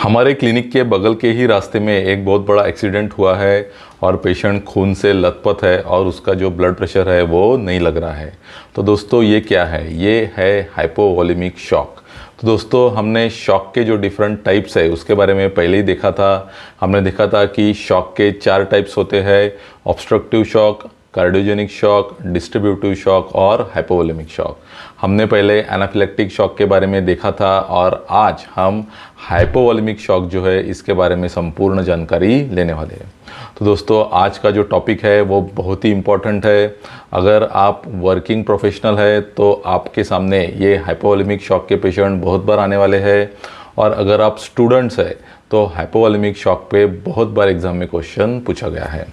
हमारे क्लिनिक के बगल के ही रास्ते में एक बहुत बड़ा एक्सीडेंट हुआ है और पेशेंट खून से लथपथ है और उसका जो ब्लड प्रेशर है वो नहीं लग रहा है। तो दोस्तों ये क्या है? ये है हाइपोवोलेमिक शॉक। तो दोस्तों हमने शॉक के जो डिफरेंट टाइप्स है उसके बारे में पहले ही देखा था। हमने देखा था कि शॉक के 4 टाइप्स होते हैं: obstructive shock, cardiogenic shock, distributive shock और हाइपोवोलेमिक शॉक। हमने पहले एनाफिलेक्टिक शॉक के बारे में देखा था और आज हम हाइपोवोलेमिक शॉक जो है इसके बारे में संपूर्ण जानकारी लेने वाले हैं। तो दोस्तों आज का जो टॉपिक है वो बहुत ही इम्पोर्टेंट है। अगर आप वर्किंग प्रोफेशनल है तो आपके सामने ये हाइपोवोलेमिक शॉक के पेशेंट बहुत बार आने वाले हैं, और अगर आप स्टूडेंट्स है तो हाइपोवोलेमिक शॉक पे बहुत बार एग्जाम में क्वेश्चन पूछा गया है।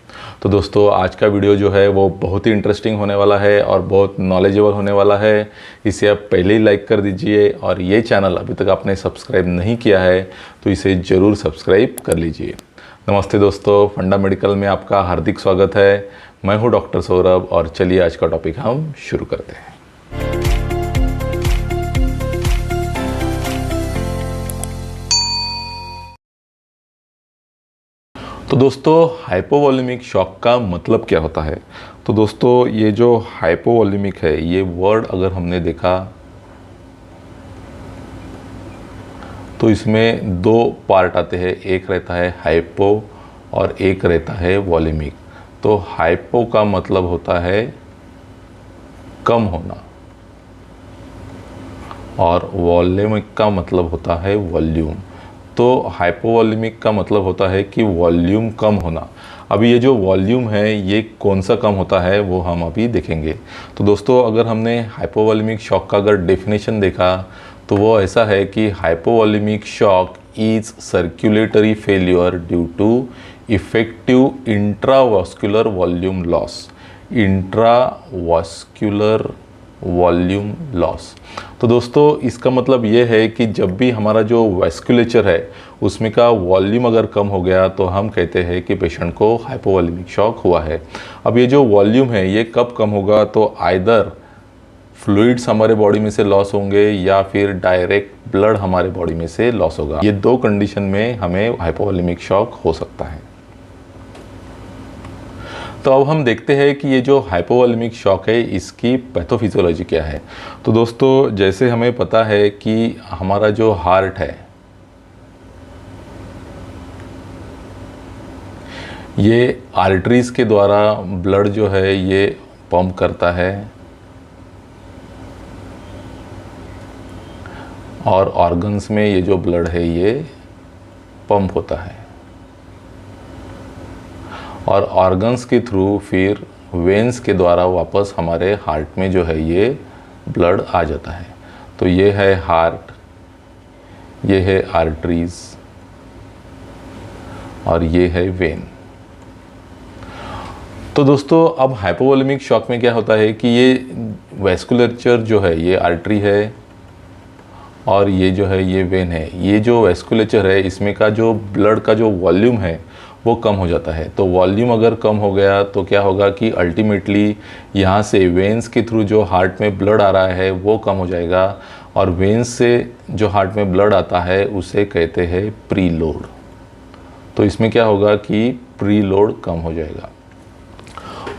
तो दोस्तों आज का वीडियो जो है वो बहुत ही इंटरेस्टिंग होने वाला है और बहुत नॉलेजेबल होने वाला है। इसे आप पहले ही लाइक कर दीजिए, और ये चैनल अभी तक आपने सब्सक्राइब नहीं किया है तो इसे ज़रूर सब्सक्राइब कर लीजिए। नमस्ते दोस्तों, फंडा मेडिकल में आपका हार्दिक स्वागत है। मैं हूँ डॉक्टर सौरभ, और चलिए आज का टॉपिक हम शुरू करते हैं। तो दोस्तों हाइपोवोलेमिक शॉक का मतलब क्या होता है? तो दोस्तों ये जो हाइपोवोलेमिक है ये वर्ड अगर हमने देखा तो इसमें 2 पार्ट आते हैं। एक रहता है हाइपो और एक रहता है वोलेमिक। तो हाइपो का मतलब होता है कम होना, और वोलेमिक का मतलब होता है वॉल्यूम। तो हाइपोवोलेमिक का मतलब होता है कि वॉल्यूम कम होना। अभी ये जो वॉल्यूम है ये कौन सा कम होता है वो हम अभी देखेंगे। तो दोस्तों अगर हमने हाइपोवोलेमिक शॉक का अगर डेफिनेशन देखा तो वो ऐसा है कि hypovolemic shock is circulatory failure due to effective intravascular volume loss. Intravascular volume loss. तो दोस्तों इसका मतलब ये है कि जब भी हमारा जो वैस्कुलेचर है उसमें का वॉल्यूम अगर कम हो गया तो हम कहते हैं कि पेशेंट को हाइपोवोलेमिक शॉक हुआ है। अब ये जो वॉल्यूम है ये कब कम होगा? तो आइदर फ्लूइड्स हमारे बॉडी में से लॉस होंगे या फिर डायरेक्ट ब्लड हमारे बॉडी में से लॉस होगा। ये 2 कंडीशन में हमें हाइपोवोलेमिक शॉक हो सकता है। तो अब हम देखते हैं कि ये जो हाइपोवोलेमिक शॉक है इसकी पैथोफिजियोलॉजी क्या है। तो दोस्तों जैसे हमें पता है कि हमारा जो हार्ट है ये आर्टरीज के द्वारा ब्लड जो है ये पंप करता है, और ऑर्गन्स में ये जो ब्लड है ये पंप होता है, और ऑर्गन्स के थ्रू फिर वेन्स के द्वारा वापस हमारे हार्ट में जो है ये ब्लड आ जाता है। तो ये है हार्ट, ये है आर्टरीज और ये है वेन। तो दोस्तों अब हाइपोवोलेमिक शॉक में क्या होता है कि ये वैस्कुलेचर जो है ये आर्टरी है और ये जो है ये वेन है। ये जो वैस्कुलेचर है इसमें का जो ब्लड का जो वॉल्यूम है वो कम हो जाता है। तो वॉल्यूम अगर कम हो गया तो क्या होगा कि अल्टीमेटली यहाँ से वेन्स के थ्रू जो हार्ट में ब्लड आ रहा है वो कम हो जाएगा, और वेन्स से जो हार्ट में ब्लड आता है उसे कहते हैं प्रीलोड। तो इसमें क्या होगा कि प्रीलोड कम हो जाएगा।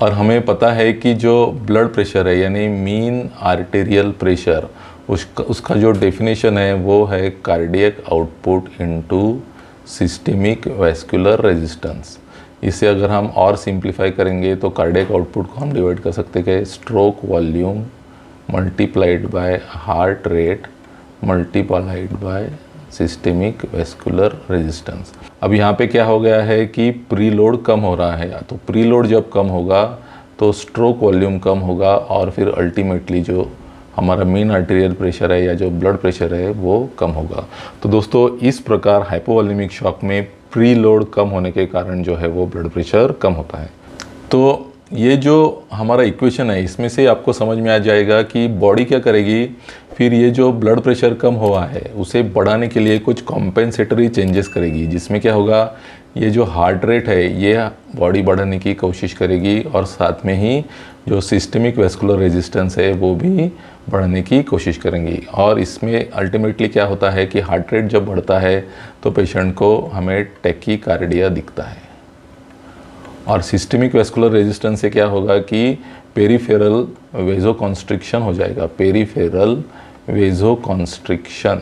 और हमें पता है कि जो ब्लड प्रेशर है यानी मीन आर्टेरियल प्रेशर उसका जो डेफिनेशन है वो है cardiac output into systemic vascular resistance. इसे अगर हम और सिंप्लीफाई करेंगे तो कार्डियक आउटपुट को हम डिवाइड कर सकते हैं stroke volume multiplied by heart rate multiplied by systemic vascular resistance. अब यहाँ पे क्या हो गया है कि प्रीलोड कम हो रहा है, तो प्रीलोड जब कम होगा तो स्ट्रोक वॉल्यूम कम होगा, और फिर अल्टीमेटली जो हमारा मीन आर्टेरियल प्रेशर है या जो ब्लड प्रेशर है वो कम होगा। तो दोस्तों इस प्रकार हाइपोवोलेमिक शॉक में प्रीलोड कम होने के कारण जो है वो ब्लड प्रेशर कम होता है। तो ये जो हमारा इक्वेशन है इसमें से आपको समझ में आ जाएगा कि बॉडी क्या करेगी। फिर ये जो ब्लड प्रेशर कम हुआ है उसे बढ़ाने के लिए कुछ कॉम्पेंसेटरी चेंजेस करेगी, जिसमें क्या होगा ये जो हार्ट रेट है ये बॉडी बढ़ाने की कोशिश करेगी और साथ में ही जो सिस्टमिक वेस्कुलर रेजिस्टेंस है वो भी बढ़ाने की कोशिश करेंगी। और इसमें अल्टीमेटली क्या होता है कि हार्ट रेट जब बढ़ता है तो पेशेंट को हमें टैकीकार्डिया दिखता है। और सिस्टमिक वेस्कुलर रेजिस्टेंस से क्या होगा कि पेरिफेरल वेजोकॉन्स्ट्रिक्शन हो जाएगा, पेरिफेरल वेजोकॉन्स्ट्रिक्शन।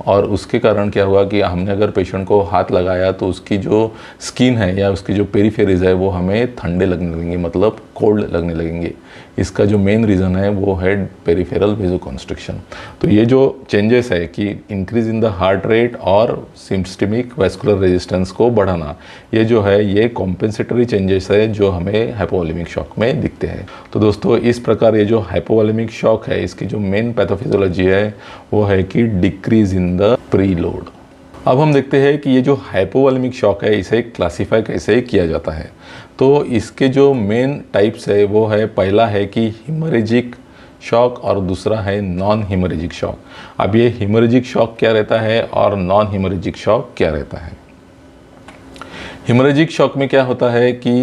और उसके कारण क्या हुआ कि हमने अगर पेशेंट को हाथ लगाया तो उसकी जो स्किन है या उसकी जो पेरिफेरीज है वो हमें ठंडे लगने लगेंगे, मतलब कोल्ड लगने लगेंगे। इसका जो मेन रीज़न है वो है पेरिफेरल वेजोकॉन्स्ट्रिक्शन। तो ये जो चेंजेस है कि increase in the heart rate और सिस्टमिक वेस्कुलर रेजिस्टेंस को बढ़ाना, ये जो है ये कॉम्पेंसेटरी चेंजेस है जो हमें हाइपोवोलेमिक शॉक में दिखते हैं। तो दोस्तों इस प्रकार ये जो हाइपोवोलेमिक शॉक है इसकी जो मेन पैथोफिजियोलॉजी है वो है कि डिक्रीज इन द प्रीलोड। अब हम देखते हैं कि ये जो हाइपोवोलेमिक शॉक है इसे क्लासीफाई कैसे किया जाता है। तो इसके जो मेन टाइप्स है वो है, पहला है कि हिमोरेजिक शॉक और दूसरा है नॉन हिमोरेजिक शॉक। अब ये हिमोरेजिक शॉक क्या रहता है और नॉन हिमोरेजिक शॉक क्या रहता है। हिमोरेजिक शॉक में क्या होता है कि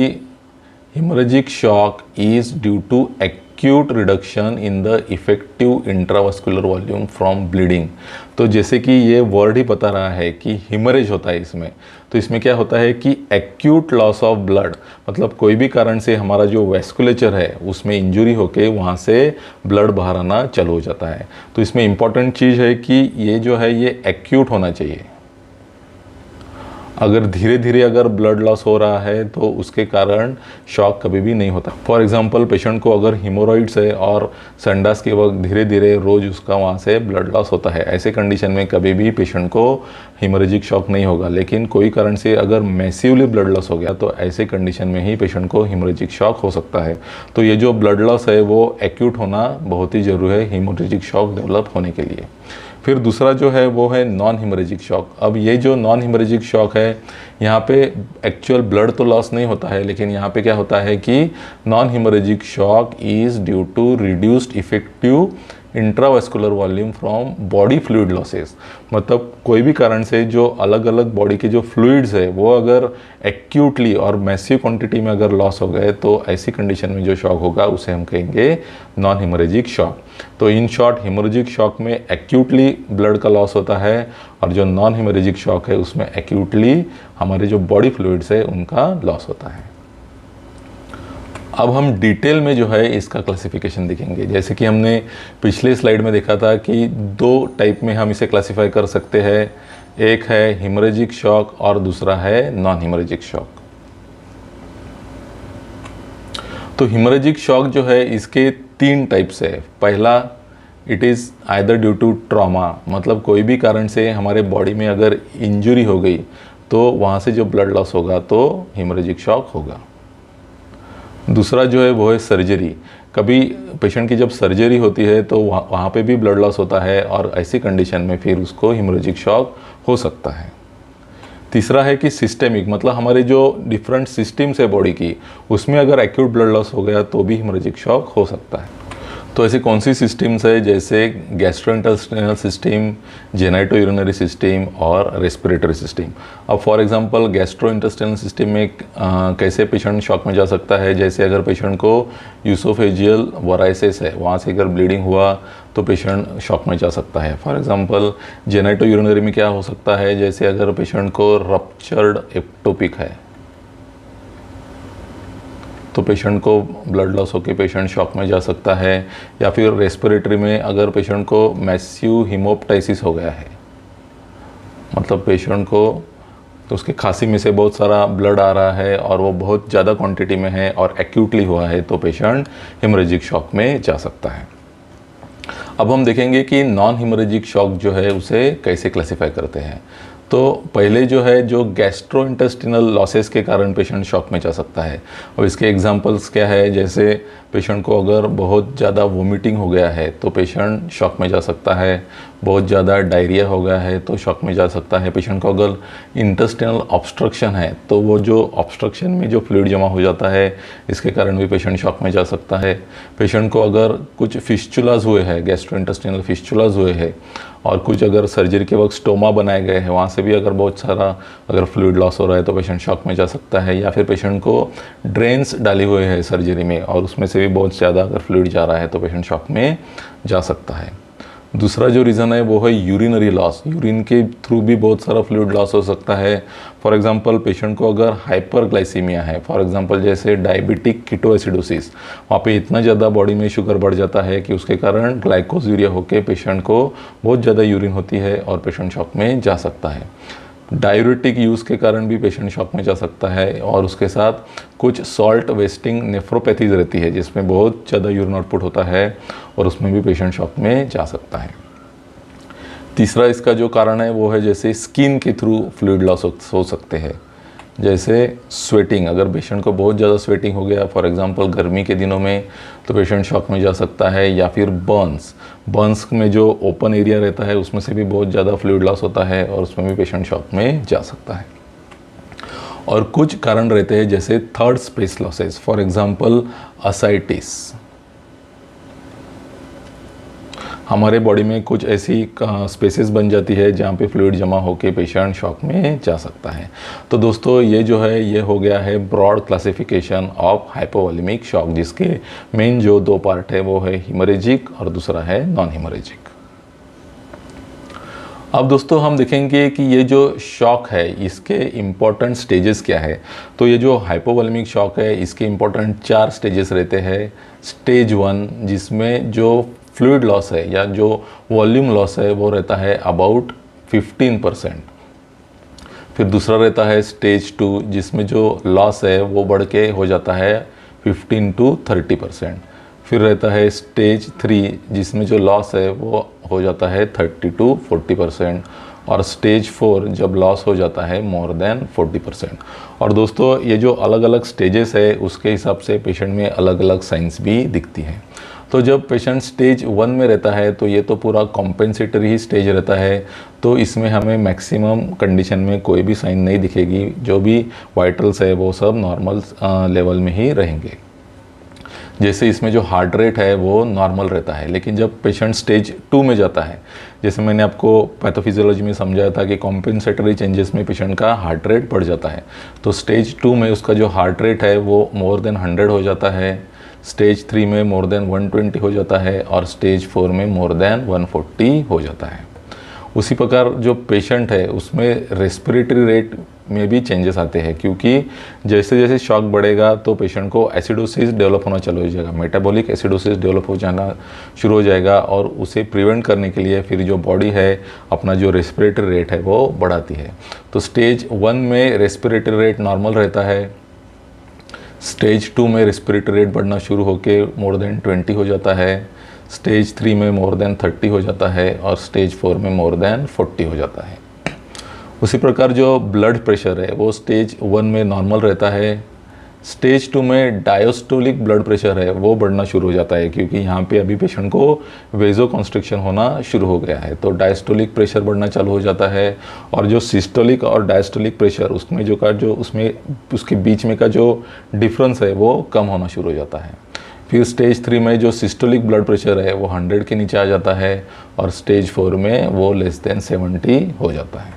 hemorrhagic shock is due to acute reduction in the effective intravascular volume from bleeding. तो जैसे कि ये वर्ड ही बता रहा है कि हिमरेज होता है इसमें, तो इसमें क्या होता है कि एक्यूट लॉस ऑफ ब्लड, मतलब कोई भी कारण से हमारा जो वेस्कुलेचर है उसमें इंजुरी होके वहाँ से ब्लड बाहर आना चालू हो जाता है। तो इसमें इम्पॉर्टेंट चीज़ है कि ये जो है ये एक्यूट होना चाहिए। अगर धीरे धीरे अगर ब्लड लॉस हो रहा है तो उसके कारण शॉक कभी भी नहीं होता। फॉर एग्जांपल पेशेंट को अगर हिमोरॉइड्स है और संडास के वक्त धीरे धीरे रोज़ उसका वहाँ से ब्लड लॉस होता है, ऐसे कंडीशन में कभी भी पेशेंट को हिमोरेजिक शॉक नहीं होगा। लेकिन कोई कारण से अगर मैसिवली ब्लड लॉस हो गया तो ऐसे कंडीशन में ही पेशेंट को हिमोरेजिक शॉक हो सकता है। तो ये जो ब्लड लॉस है वो एक्यूट होना बहुत ही ज़रूरी है हिमोरेजिक शॉक डेवलप होने के लिए। फिर दूसरा जो है वो है नॉन हिमोरेजिक शॉक। अब ये जो नॉन हिमोरेजिक शॉक है यहाँ पे एक्चुअल ब्लड तो लॉस नहीं होता है, लेकिन यहाँ पे क्या होता है कि non hemorrhagic shock is due to reduced effective intravascular volume from body fluid losses. मतलब कोई भी कारण से जो अलग अलग बॉडी के जो फ्लूइड्स है वो अगर एक्यूटली और मैसिव क्वांटिटी में अगर लॉस हो गए तो ऐसी कंडीशन में जो शॉक होगा उसे हम कहेंगे नॉन हिमोरेजिक शॉक। तो इन शॉर्ट हिमोरेजिक शॉक में एक्यूटली ब्लड का लॉस होता है और जो नॉन हिमोरेजिक शॉक है उसमें एक्यूटली हमारे जो बॉडी फ्लूइड्स है उनका लॉस होता है। अब हम डिटेल में जो है इसका क्लासिफिकेशन देखेंगे। जैसे कि हमने पिछले स्लाइड में देखा था कि दो टाइप में हम इसे क्लासिफाई कर सकते हैं, एक है हिमोरेजिक शॉक और दूसरा है नॉन हिमोरेजिक शॉक। तो हिमोरेजिक शॉक जो है इसके तीन टाइप्स है। पहला, it is either due to trauma, मतलब कोई भी कारण से हमारे बॉडी में अगर इंजरी हो गई तो वहाँ से जो ब्लड लॉस होगा तो हिमोरेजिक शॉक होगा। दूसरा जो है वो है सर्जरी। कभी पेशेंट की जब सर्जरी होती है तो वहाँ पे भी ब्लड लॉस होता है और ऐसी कंडीशन में फिर उसको हिमोरेजिक शॉक हो सकता है। तीसरा है कि सिस्टेमिक, मतलब हमारे जो डिफरेंट सिस्टम्स है बॉडी की उसमें अगर एक्यूट ब्लड लॉस हो गया तो भी हिमोरेजिक शॉक हो सकता है। तो ऐसी कौन सी सिस्टम्स है, जैसे gastrointestinal system, genito urinary system और रेस्पिरेटरी सिस्टम। अब फॉर एग्जांपल गैस्ट्रोइंटेस्टाइनल सिस्टम में कैसे पेशेंट शॉक में जा सकता है, जैसे अगर पेशेंट को यूसोफेजियल वराइसिस है वहाँ से अगर ब्लीडिंग हुआ तो पेशेंट शॉक में जा सकता है। फॉर एग्जांपल जेनाइटो यूरिनरी में क्या हो सकता है, जैसे अगर पेशेंट को रप्चर्ड एक्टोपिक है तो पेशेंट को ब्लड लॉस होकर पेशेंट शॉक में जा सकता है। या फिर रेस्पिरेटरी में अगर पेशेंट को मैसिव हीमोप्टाइसिस हो गया है, मतलब पेशेंट को तो उसके खांसी में से बहुत सारा ब्लड आ रहा है और वो बहुत ज़्यादा क्वांटिटी में है और एक्यूटली हुआ है तो पेशेंट हिमोरेजिक शॉक में जा सकता है। अब हम देखेंगे कि नॉन हिमोरेजिक शॉक जो है उसे कैसे क्लासिफाई करते हैं। तो पहले जो है जो गैस्ट्रोइंटेस्टिनल लॉसेस के कारण पेशेंट शॉक में जा सकता है। और इसके एग्जांपल्स क्या है, जैसे पेशेंट को अगर बहुत ज़्यादा वोमिटिंग हो गया है तो पेशेंट शॉक में जा सकता है। बहुत ज़्यादा डायरिया हो गया है तो शॉक में जा सकता है। पेशेंट को अगर इंटेस्टिनल ऑब्स्ट्रक्शन है तो वो जो ऑब्स्ट्रक्शन में जो फ्लूइड जमा हो जाता है इसके कारण भी पेशेंट शॉक में जा सकता है। पेशेंट को अगर कुछ फिस्चुलाज हुए हैं, गैस्ट्रोइंटेस्टिनल फिस्चुलाज हुए हैं और कुछ अगर सर्जरी के वक्त स्टोमा बनाए गए हैं, वहाँ से भी अगर बहुत सारा अगर फ्लूइड लॉस हो रहा है तो पेशेंट शॉक में जा सकता है। या फिर पेशेंट को ड्रेन्स डाली हुई है सर्जरी में और उसमें से भी बहुत ज़्यादा अगर फ्लूइड जा रहा है तो पेशेंट शॉक में जा सकता है। दूसरा जो रीज़न है वो है यूरिनरी लॉस। यूरिन के थ्रू भी बहुत सारा फ्लूइड लॉस हो सकता है। फॉर एग्जांपल पेशेंट को अगर हाइपरग्लाइसीमिया है, फॉर एग्जांपल जैसे डायबिटिक कीटोएसिडोसिस, वहाँ पे इतना ज़्यादा बॉडी में शुगर बढ़ जाता है कि उसके कारण ग्लाइकोज़ूरिया होकर पेशेंट को बहुत ज़्यादा यूरिन होती है और पेशेंट शॉक में जा सकता है। डायूरेटिक यूज़ के कारण भी पेशेंट शॉक में जा सकता है। और उसके साथ कुछ सॉल्ट वेस्टिंग नेफ्रोपैथीज रहती है जिसमें बहुत ज़्यादा यूरिन आउटपुट होता है और उसमें भी पेशेंट शॉक में जा सकता है। तीसरा इसका जो कारण है वो है जैसे स्किन के थ्रू फ्लूइड लॉस हो सकते हैं, जैसे स्वेटिंग। अगर पेशेंट को बहुत ज़्यादा स्वेटिंग हो गया फॉर एग्जांपल गर्मी के दिनों में तो पेशेंट शॉक में जा सकता है। या फिर बर्न्स में जो ओपन एरिया रहता है उसमें से भी बहुत ज़्यादा फ्लूइड लॉस होता है और उसमें भी पेशेंट शॉक में जा सकता है। और कुछ कारण रहते हैं जैसे third space losses, for example ascites. हमारे बॉडी में कुछ ऐसी स्पेसेस बन जाती है जहाँ पे फ्लूइड जमा होकर पेशेंट शॉक में जा सकता है। तो दोस्तों ये जो है ये हो गया है broad classification of hypovolemic shock, जिसके मेन जो दो पार्ट है वो है हिमोरेजिक और दूसरा है नॉन हिमोरेजिक। अब दोस्तों हम देखेंगे कि ये जो शॉक है इसके इम्पोर्टेंट स्टेजेस क्या है। तो ये जो हाइपोवॉल्यूमिक शॉक है इसके इम्पोर्टेंट 4 स्टेजेस रहते हैं। स्टेज 1 जिसमें जो फ्लूइड लॉस है या जो वॉल्यूम लॉस है वो रहता है अबाउट 15%। फिर दूसरा रहता है स्टेज 2 जिसमें जो लॉस है वो बढ़ के हो जाता है 15 to 30%। फिर रहता है स्टेज 3 जिसमें जो लॉस है वो हो जाता है 30 to 40%। और स्टेज 4 जब लॉस हो जाता है मोर देन 40%। और दोस्तों ये जो अलग अलग स्टेजेस है उसके हिसाब से पेशेंट में अलग अलग साइंस भी दिखती है। तो जब पेशेंट स्टेज 1 में रहता है तो ये तो पूरा कॉम्पेंसेटरी ही स्टेज रहता है, तो इसमें हमें मैक्सिमम कंडीशन में कोई भी साइन नहीं दिखेगी। जो भी वाइटल्स है वो सब नॉर्मल लेवल में ही रहेंगे। जैसे इसमें जो हार्ट रेट है वो नॉर्मल रहता है। लेकिन जब पेशेंट स्टेज 2 में जाता है, जैसे मैंने आपको पैथोफिजियोलॉजी में समझाया था कि कॉम्पेंसेटरी चेंजेस में पेशेंट का हार्ट रेट बढ़ जाता है, तो स्टेज 2 में उसका जो हार्ट रेट है वो मोर देन 100 हो जाता है। स्टेज 3 में मोर देन 120 हो जाता है और स्टेज 4 में मोर देन 140 हो जाता है। उसी प्रकार जो पेशेंट है उसमें रेस्पिरेटरी रेट में भी चेंजेस आते हैं, क्योंकि जैसे जैसे शॉक बढ़ेगा तो पेशेंट को एसिडोसिस डेवलप होना चालू हो जाएगा, मेटाबॉलिक एसिडोसिस डेवलप हो जाना शुरू हो जाएगा। और उसे प्रिवेंट करने के लिए फिर जो बॉडी है अपना जो रेस्पिरेटरी रेट है वो बढ़ाती है। तो स्टेज 1 में रेस्पिरेटरी रेट नॉर्मल रहता है। स्टेज 2 में रेस्पिरेटरी रेट बढ़ना शुरू होकर मोर देन 20 हो जाता है। स्टेज 3 में मोर देन 30 हो जाता है और स्टेज 4 में मोर देन 40 हो जाता है। उसी प्रकार जो ब्लड प्रेशर है वो स्टेज 1 में नॉर्मल रहता है। स्टेज 2 में डायस्टोलिक ब्लड प्रेशर है वो बढ़ना शुरू हो जाता है, क्योंकि यहाँ पे अभी पेशेंट को वेजोकॉन्स्ट्रिक्शन होना शुरू हो गया है, तो डायस्टोलिक प्रेशर बढ़ना चालू हो जाता है। और जो सिस्टोलिक और डायस्टोलिक प्रेशर उसमें जो उसमें उसके बीच में का जो डिफरेंस है वो कम होना शुरू हो जाता है। फिर स्टेज 3 में जो सिस्टोलिक ब्लड प्रेशर है वो 100 के नीचे आ जाता है और स्टेज 4 में वो लेस देन 70 हो जाता है।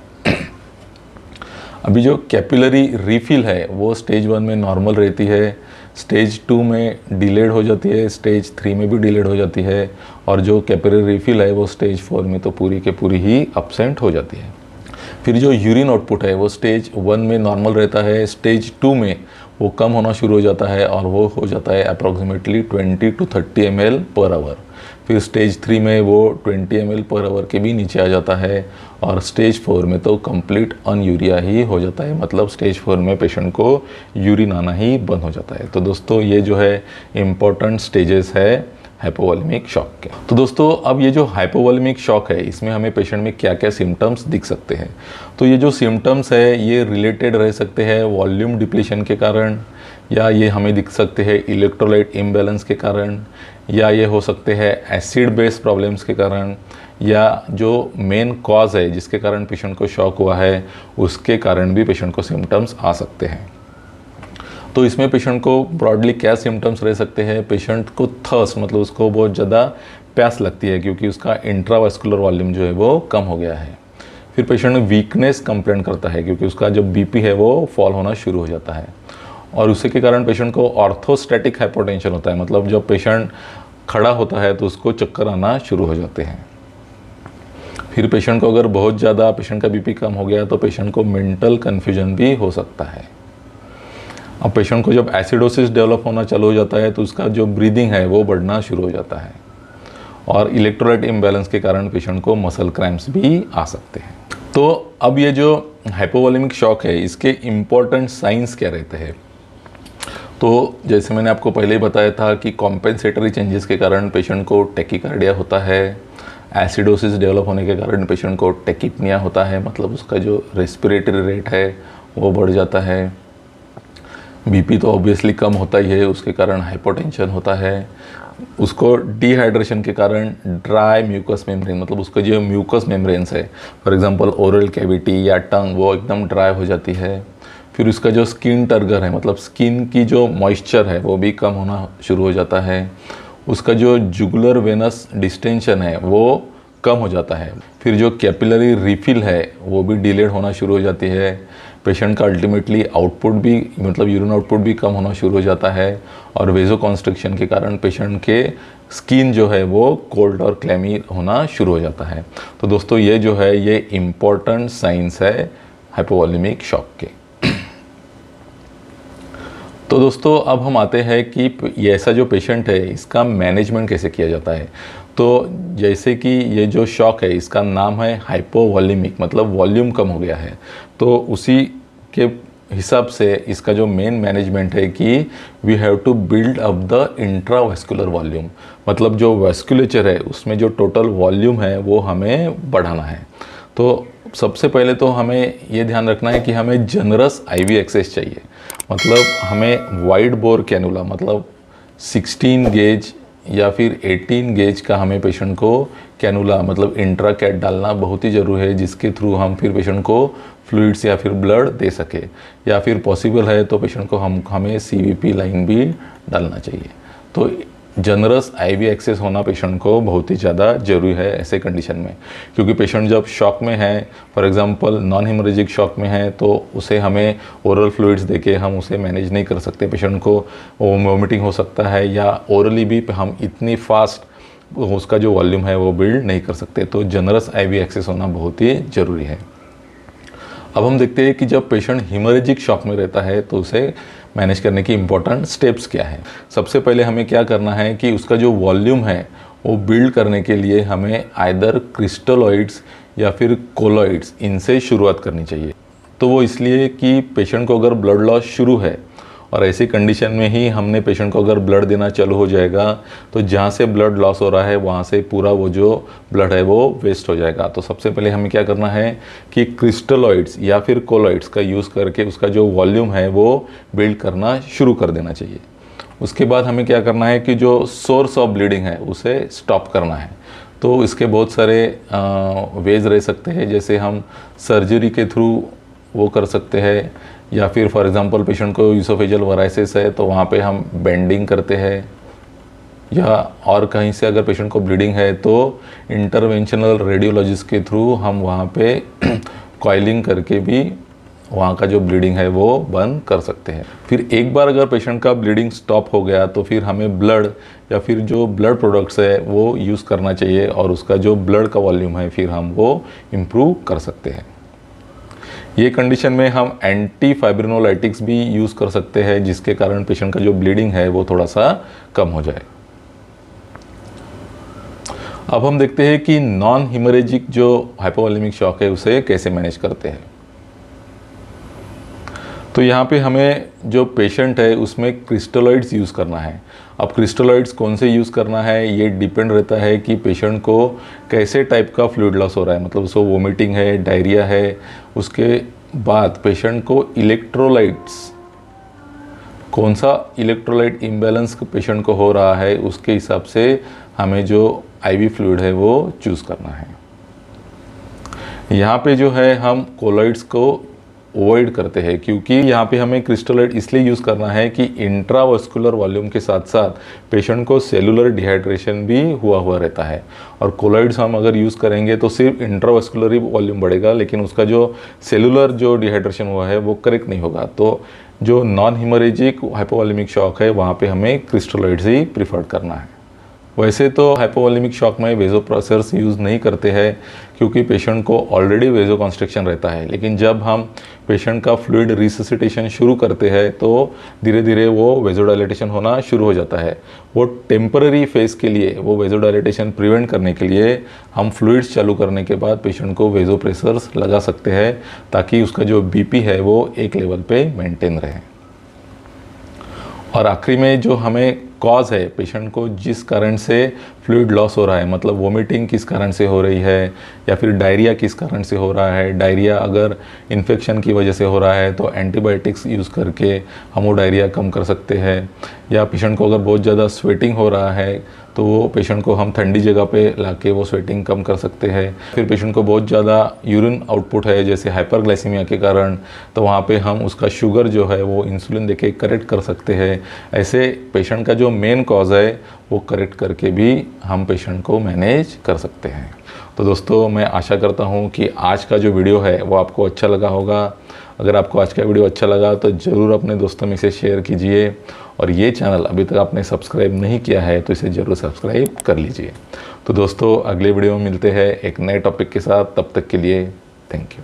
अभी जो कैपिलरी रीफिल है वो स्टेज 1 में नॉर्मल रहती है, स्टेज 2 में डिलेड हो जाती है, स्टेज 3 में भी डिलेड हो जाती है, और जो कैपिलरी रीफिल है वो स्टेज 4 में तो पूरी के पूरी ही अब्सेंट हो जाती है। फिर जो यूरिन आउटपुट है वो स्टेज 1 में नॉर्मल रहता है, स्टेज 2 में वो कम होना शुरू हो जाता है और वो हो जाता है approximately 20 to 30 ml per hour. फिर स्टेज 3 में वो 20 ml पर आवर के भी नीचे आ जाता है और स्टेज 4 में तो कंप्लीट अनयूरिया ही हो जाता है, मतलब स्टेज 4 में पेशेंट को यूरिन आना ही बंद हो जाता है। तो दोस्तों ये जो है इम्पोर्टेंट स्टेजेस है हाइपोवॉल्यूमिक शॉक के। तो दोस्तों अब ये जो हाइपोवॉल्यूमिक शॉक है इसमें हमें पेशेंट में क्या क्या सिम्टम्स दिख सकते हैं। तो ये जो सिम्टम्स है ये रिलेटेड रह सकते हैं वॉल्यूम डिप्लीशन के कारण, या ये हमें दिख सकते हैं इलेक्ट्रोलाइट इम्बैलेंस के कारण, या ये हो सकते हैं एसिड बेस प्रॉब्लम्स के कारण, या जो मेन कॉज है जिसके कारण पेशेंट को शॉक हुआ है उसके कारण भी पेशेंट को सिम्टम्स आ सकते हैं। तो इसमें पेशेंट को ब्रॉडली क्या सिम्टम्स रह सकते हैं। पेशेंट को थर्स्ट मतलब उसको बहुत ज़्यादा प्यास लगती है क्योंकि उसका इंट्रावास्कुलर वॉल्यूम जो है वो कम हो गया है। फिर पेशेंट वीकनेस कंप्लेंट करता है क्योंकि उसका जो बीपी है वो फॉल होना शुरू हो जाता है, और उसी के कारण पेशेंट को ऑर्थोस्टैटिक हाइपोटेंशन होता है, मतलब जब पेशेंट खड़ा होता है तो उसको चक्कर आना शुरू हो जाते हैं। फिर पेशेंट को अगर बहुत ज़्यादा पेशेंट का बीपी कम हो गया तो पेशेंट को मेंटल कन्फ्यूजन भी हो सकता है। अब पेशेंट को जब एसिडोसिस डेवलप होना चालू हो जाता है तो उसका जो ब्रीदिंग है वो बढ़ना शुरू हो जाता है, और इलेक्ट्रोलाइट इम्बैलेंस के कारण पेशेंट को मसल क्रैम्प्स भी आ सकते हैं। तो अब ये जो हाइपोवॉल्यूमिक शॉक है इसके इम्पोर्टेंट साइंस क्या रहते हैं? तो जैसे मैंने आपको पहले ही बताया था कि कॉम्पेंसेटरी चेंजेस के कारण पेशेंट को टैकीकार्डिया होता है, एसिडोसिस डेवलप होने के कारण पेशेंट को टैकीपनिया होता है, मतलब उसका जो रेस्पिरेटरी रेट है वो बढ़ जाता है। बीपी तो ऑब्वियसली कम होता ही है, उसके कारण हाइपोटेंशन होता है। उसको डिहाइड्रेशन के कारण ड्राई म्यूकस मेम्ब्रेन, मतलब उसका जो म्यूकस मेम्ब्रेन्स है, फॉर एग्जांपल ओरल कैविटी या टंग, वो एकदम ड्राई हो जाती है। फिर उसका जो स्किन टर्गर है, मतलब स्किन की जो मॉइस्चर है वो भी कम होना शुरू हो जाता है। उसका जो जुगुलर वेनस डिस्टेंशन है वो कम हो जाता है। फिर जो कैपिलरी रिफिल है वो भी डिलेड होना शुरू हो जाती है। पेशेंट का अल्टीमेटली आउटपुट भी, मतलब यूरिन आउटपुट भी कम होना शुरू हो जाता है, और वेजोकॉन्स्ट्रिक्शन के कारण पेशेंट के स्किन जो है वो कोल्ड और क्लैमी होना शुरू हो जाता है। तो दोस्तों ये जो है ये इम्पॉर्टेंट साइंस है हाइपोवॉल्यूमिक शॉक के। तो दोस्तों अब हम आते हैं कि ये ऐसा जो पेशेंट है इसका मैनेजमेंट कैसे किया जाता है। तो जैसे कि ये जो शॉक है इसका नाम है हाइपोवॉल्यूमिक, मतलब वॉल्यूम कम हो गया है, तो उसी के हिसाब से इसका जो मेन मैनेजमेंट है कि we have to build up the intravascular volume, मतलब जो वास्कुलेचर है उसमें जो टोटल वॉल्यूम है वो हमें बढ़ाना है। तो सबसे पहले तो हमें ये ध्यान रखना है कि हमें जनरस आईवी एक्सेस चाहिए, मतलब हमें वाइड बोर कैनुला, मतलब 16 गेज या फिर 18 गेज का हमें पेशेंट को कैनुला, मतलब इंट्रा कैट डालना बहुत ही ज़रूरी है, जिसके थ्रू हम फिर पेशेंट को फ्लूइड्स या फिर ब्लड दे सके, या फिर पॉसिबल है तो पेशेंट को हमें सीवीपी लाइन भी डालना चाहिए। तो जनरस आईवी एक्सेस होना पेशेंट को बहुत ही ज़्यादा ज़रूरी है ऐसे कंडीशन में, क्योंकि पेशेंट जब शॉक में है, for example non haemorrhagic shock में है, तो उसे हमें ओरल फ्लूइड्स देके हम उसे मैनेज नहीं कर सकते। पेशेंट को वोमिटिंग हो सकता है, या ओरली भी हम इतनी फास्ट उसका जो वॉल्यूम है वो बिल्ड नहीं कर सकते। तो जनरस आईवी एक्सेस होना बहुत ही ज़रूरी है। अब हम देखते हैं कि जब पेशेंट हेमोरेजिक शॉक में रहता है तो उसे मैनेज करने की इम्पोर्टेंट स्टेप्स क्या है। सबसे पहले हमें क्या करना है कि उसका जो वॉल्यूम है वो बिल्ड करने के लिए हमें आइदर क्रिस्टलॉइड्स या फिर कोलॉइड्स, इनसे शुरुआत करनी चाहिए। तो वो इसलिए कि पेशेंट को अगर ब्लड लॉस शुरू है और ऐसी कंडीशन में ही हमने पेशेंट को अगर ब्लड देना चालू हो जाएगा तो जहाँ से ब्लड लॉस हो रहा है वहाँ से पूरा वो जो ब्लड है वो वेस्ट हो जाएगा। तो सबसे पहले हमें क्या करना है कि क्रिस्टलॉइड्स या फिर कोलॉइड्स का यूज़ करके उसका जो वॉल्यूम है वो बिल्ड करना शुरू कर देना चाहिए। उसके बाद हमें क्या करना है कि जो सोर्स ऑफ ब्लीडिंग है उसे स्टॉप करना है। तो इसके बहुत सारे वेज रह सकते हैं, जैसे हम सर्जरी के थ्रू वो कर सकते हैं, या फिर फॉर एग्जांपल पेशेंट को यूसोफेजियल वराइसिस है तो वहाँ पे हम बेंडिंग करते हैं, या और कहीं से अगर पेशेंट को ब्लीडिंग है तो इंटरवेंशनल रेडियोलॉजिस्ट के थ्रू हम वहाँ पे कॉइलिंग करके भी वहाँ का जो ब्लीडिंग है वो बंद कर सकते हैं। फिर एक बार अगर पेशेंट का ब्लीडिंग स्टॉप हो गया तो फिर हमें ब्लड या फिर जो ब्लड प्रोडक्ट्स है वो यूज़ करना चाहिए, और उसका जो ब्लड का वॉल्यूम है फिर हम वो इम्प्रूव कर सकते हैं। ये कंडीशन में हम एंटी फाइब्रिनोलाइटिक्स भी यूज़ कर सकते हैं, जिसके कारण पेशेंट का जो ब्लीडिंग है वो थोड़ा सा कम हो जाए। अब हम देखते हैं कि नॉन हेमोरेजिक जो हाइपोवॉल्यूमिक शॉक है उसे कैसे मैनेज करते हैं। तो यहाँ पे हमें जो पेशेंट है उसमें क्रिस्टलॉइड्स यूज़ करना है। अब क्रिस्टलॉइड्स कौन से यूज़ करना है ये डिपेंड रहता है कि पेशेंट को कैसे टाइप का फ्लूइड लॉस हो रहा है, मतलब उसको वोमिटिंग है, डायरिया है। उसके बाद पेशेंट को इलेक्ट्रोलाइट्स, कौन सा इलेक्ट्रोलाइट इम्बैलेंस पेशेंट को हो रहा है उसके हिसाब से हमें जो आईवी फ्लूइड है वो चूज़ करना है। यहाँ पे जो है हम कोलॉइड्स को अवॉइड करते हैं, क्योंकि यहाँ पे हमें क्रिस्टोलाइट इसलिए यूज़ करना है कि इंट्रावास्कुलर वॉल्यूम के साथ साथ पेशेंट को सेलुलर डिहाइड्रेशन भी हुआ रहता है। और कोलॉइड्स हम अगर यूज़ करेंगे तो सिर्फ इंट्रावास्कुलर ही वॉल्यूम बढ़ेगा, लेकिन उसका जो सेलुलर जो डिहाइड्रेशन हुआ है वो करेक्ट नहीं होगा। तो जो नॉन हिमोरेजिक हाइपोवॉल्यूमिक शॉक है वहाँ पे हमें क्रिस्टोलाइट्स ही प्रीफर करना है। वैसे तो हाइपोवॉल्यूमिक शॉक में वेजोप्रेसर्स यूज़ नहीं करते हैं, क्योंकि पेशेंट को ऑलरेडी वेजो कॉन्स्ट्रिक्शन रहता है। लेकिन जब हम पेशेंट का फ्लूइड रिससिटेशन शुरू करते हैं तो धीरे धीरे वो वेजोडाइलेटेशन होना शुरू हो जाता है। वो टेम्पररी फेज के लिए, वो वेजोडाइलेटेशन प्रिवेंट करने के लिए हम फ्लूइड्स चालू करने के बाद पेशेंट को वेजोप्रेसर्स लगा सकते हैं, ताकि उसका जो बीपी है वो एक लेवल पे मेंटेन रहे। और आखिरी में जो हमें कॉज है पेशेंट को जिस कारण से फ्लूइड लॉस हो रहा है, मतलब वोमिटिंग किस कारण से हो रही है या फिर डायरिया किस कारण से हो रहा है। डायरिया अगर इन्फेक्शन की वजह से हो रहा है तो एंटीबायोटिक्स यूज़ करके हम वो डायरिया कम कर सकते हैं। या पेशेंट को अगर बहुत ज़्यादा स्वेटिंग हो रहा है तो वो पेशेंट को हम ठंडी जगह पे लाके वो स्वेटिंग कम कर सकते हैं। फिर पेशेंट को बहुत ज़्यादा यूरिन आउटपुट है जैसे हाइपरग्लाइसीमिया के कारण, तो वहाँ पे हम उसका शुगर जो है वो इंसुलिन देके करेक्ट कर सकते हैं। ऐसे पेशेंट का जो मेन कॉज है वो करेक्ट करके भी हम पेशेंट को मैनेज कर सकते हैं। तो दोस्तों, मैं आशा करता हूँ कि आज का जो वीडियो है वो आपको अच्छा लगा होगा। अगर आपको आज का वीडियो अच्छा लगा तो ज़रूर अपने दोस्तों में इसे शेयर कीजिए, और ये चैनल अभी तक आपने सब्सक्राइब नहीं किया है तो इसे ज़रूर सब्सक्राइब कर लीजिए। तो दोस्तों, अगले वीडियो में मिलते हैं एक नए टॉपिक के साथ। तब तक के लिए थैंक यू।